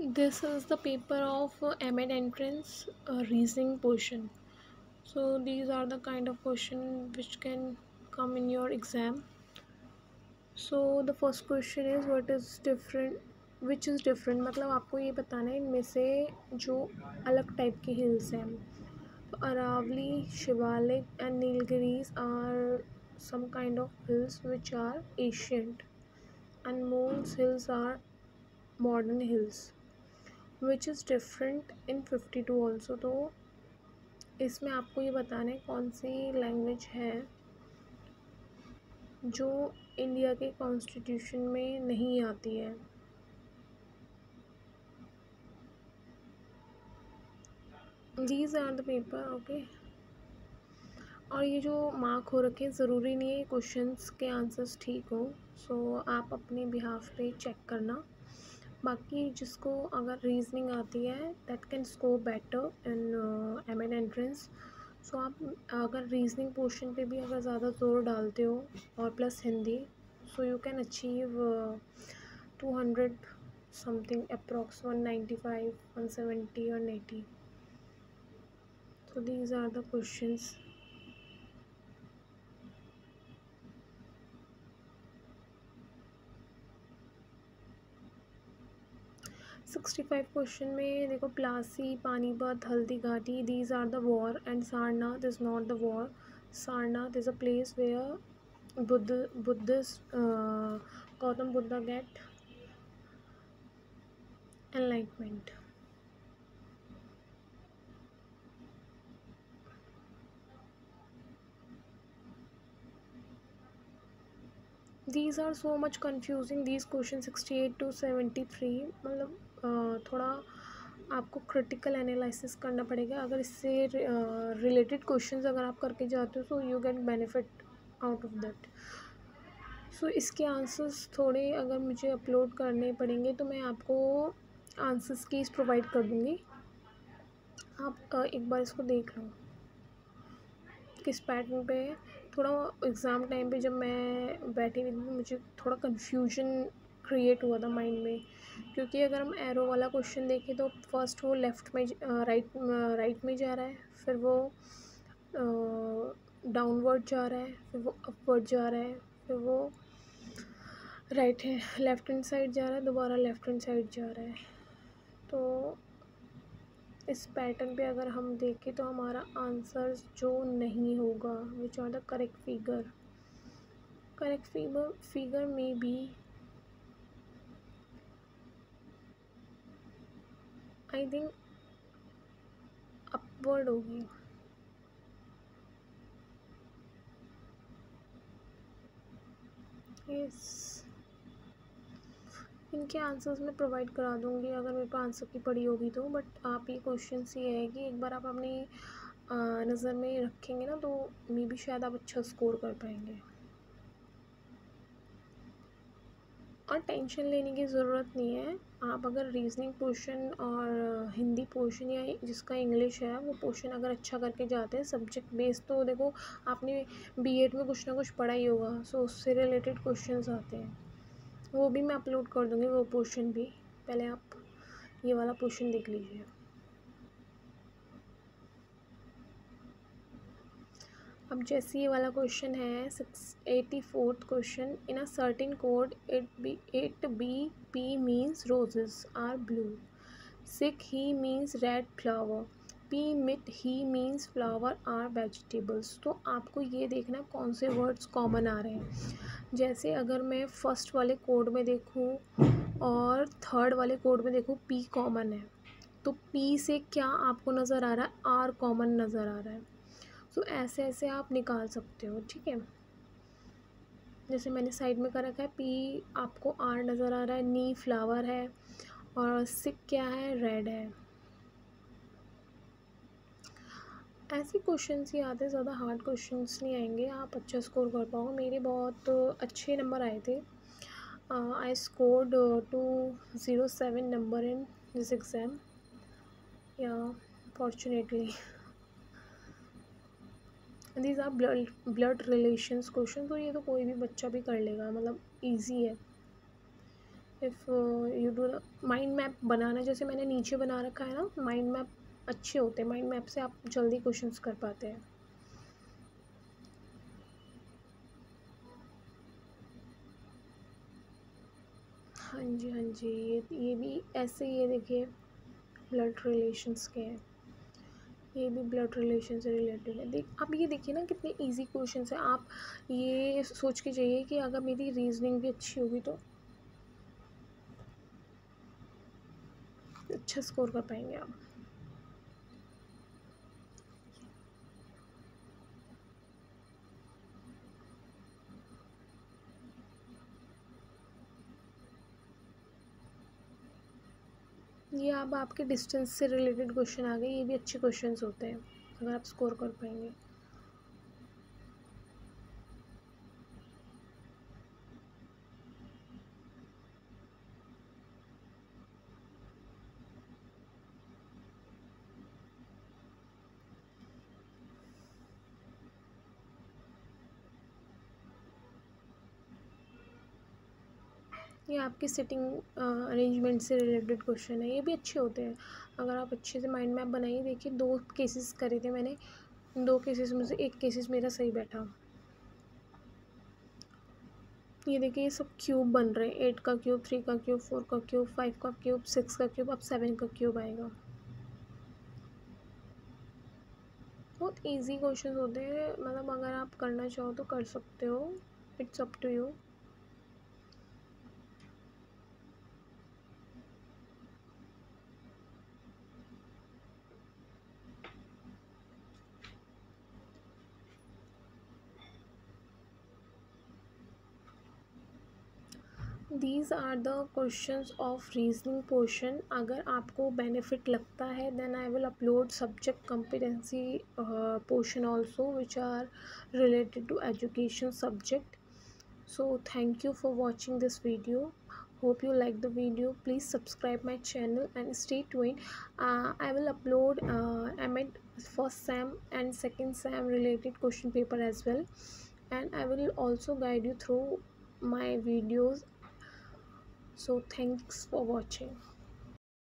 This is the paper of M.Ed entrance reasoning portion. So these are the kind of question which can come in your exam. So the first question is what is different, which is different, मतलब आपको ये बताना है इनमें से जो अलग type की हिल्स हैं. तो Aravalli, Shivalik and Nilgiris are some kind of hills which are ancient, and Mons hills are modern hills. Which is different in 52 also. तो इसमें आपको ये बताना है कौन सी लैंग्वेज है जो इंडिया के कॉन्स्टिट्यूशन में नहीं आती है. These are the paper. Okay. और ये जो मार्क हो रखे हैं ज़रूरी नहीं है क्वेश्चंस के आंसर्स ठीक हो. सो आप अपने बिहाफ पे चेक करना. बाकी जिसको अगर रीजनिंग आती है that can score better in M.Ed entrance. So आप अगर रीजनिंग पोर्शन पे भी अगर ज़्यादा ज़ोर डालते हो और plus Hindi, so you can achieve 200 something approx 195 170 और 180. So these are the questions. 65 question में देखो Plassey, Panipat, Haldighati, these are the war and Sarnath is not the war. Sarnath is a place where Buddhist Gautam Buddha get enlightenment. These are so much confusing, these questions 68 to 73. मतलब थोड़ा आपको critical analysis करना पड़ेगा. अगर इससे related questions अगर आप करके जाते हो so you get benefit out of that. So इसके आंसर्स थोड़े अगर मुझे अपलोड करने पड़ेंगे तो मैं आपको आंसर्स कीज प्रोवाइड कर दूँगी. आप एक बार इसको देख लो किस पैटर्न पे. थोड़ा एग्ज़ाम टाइम पे जब मैं बैठी हुई थी मुझे थोड़ा कन्फ्यूजन क्रिएट हुआ था माइंड में, क्योंकि अगर हम एरो वाला क्वेश्चन देखें तो फर्स्ट वो लेफ़्ट में राइट में जा रहा है, फिर वो डाउनवर्ड जा रहा है, फिर वो अपवर्ड जा रहा है, फिर वो राइट है लेफ़्ट हैंड साइड जा रहा है, दोबारा लेफ़्ट हैंड साइड जा रहा है. तो इस पैटर्न पे अगर हम देखें तो हमारा आंसर जो नहीं होगा which are the correct figure में बी आई थिंक अपवर्ड होगी. यस, इनके आंसर्स मैं प्रोवाइड करा दूँगी अगर मेरे पास आंसर की पड़ी होगी तो. बट आप ये क्वेश्चन ये है कि एक बार आप अपनी नज़र में रखेंगे ना तो मे भी शायद आप अच्छा स्कोर कर पाएंगे. और टेंशन लेने की ज़रूरत नहीं है. आप अगर रीजनिंग पोर्शन और हिंदी पोर्शन या जिसका इंग्लिश है वो पोर्शन अगर अच्छा करके जाते हैं सब्जेक्ट बेस्ड, तो देखो आपने बीएड में कुछ ना कुछ पढ़ा ही होगा. सो उससे रिलेटेड क्वेश्चंस आते हैं, वो भी मैं अपलोड कर दूँगी वो पोर्शन भी. पहले आप ये वाला पोर्शन देख लीजिए. अब जैसे ये वाला क्वेश्चन है 84th question. In a certain code it B P means roses are blue, sick he means red flower, P mit he means flower are vegetables. तो आपको ये देखना कौन से वर्ड्स कॉमन आ रहे हैं. जैसे अगर मैं फर्स्ट वाले कोड में देखूँ और थर्ड वाले कोड में देखूँ पी कॉमन है, तो पी से क्या आपको नज़र आ रहा है, आर कॉमन नज़र आ रहा है. सो ऐसे ऐसे आप निकाल सकते हो. ठीक है, जैसे मैंने साइड में कर रखा है पी आपको आर नज़र आ रहा है, नी फ्लावर है और सिक क्या है, रेड है. ऐसे क्वेश्चंस ही आते हैं, ज़्यादा हार्ड क्वेश्चंस नहीं आएंगे, आप अच्छा स्कोर कर पाओगे. मेरे बहुत अच्छे नंबर आए थे. I scored 207 number in this exam या fortunately. These are blood relations question. तो ये तो कोई भी बच्चा भी कर लेगा, मतलब इजी है. If you do mind map बनाना, जैसे मैंने नीचे बना रखा है ना, माइंड मैप अच्छे होते हैं, माइंड मैप से आप जल्दी क्वेश्चंस कर पाते हैं। हाँ जी, हाँ जी, ये भी ऐसे ही है, देखिए ब्लड रिलेशंस के हैं, ये भी ब्लड रिलेशन से रिलेटेड है। आप ये देखिए ना कितने इजी क्वेश्चन है। आप ये सोच के जाइए कि अगर मेरी रीजनिंग भी अच्छी होगी तो अच्छा स्कोर कर पाएंगे आप। ये अब आपके डिस्टेंस से रिलेटेड क्वेश्चन आ गए, ये भी अच्छे क्वेश्चंस होते हैं अगर आप स्कोर कर पाएंगे। ये आपकी सिटिंग अरेंजमेंट से रिलेटेड क्वेश्चन है, ये भी अच्छे होते हैं अगर आप अच्छे से माइंड मैप बनाइए। देखिए 2 केसेस करे थे मैंने, 2 केसेस में से एक केसेस मेरा सही बैठा। ये देखिए ये सब क्यूब बन रहे हैं, 8 का क्यूब, 3 का क्यूब, 4 का क्यूब, 5 का क्यूब, 6 का क्यूब, अब 7 का क्यूब आएगा। बहुत इजी क्वेश्चन होते हैं, मतलब अगर आप करना चाहो तो कर सकते हो, it's up to you. These are the questions of reasoning portion. अगर आपको बेनिफिट लगता है then I will upload subject competency portion also which are related to education subject. So thank you for watching this video. Hope you like the video. Please subscribe my channel and stay tuned. I will upload MEd first SAM and second SAM related question paper as well, and I will also guide you through my videos. So thanks for watching.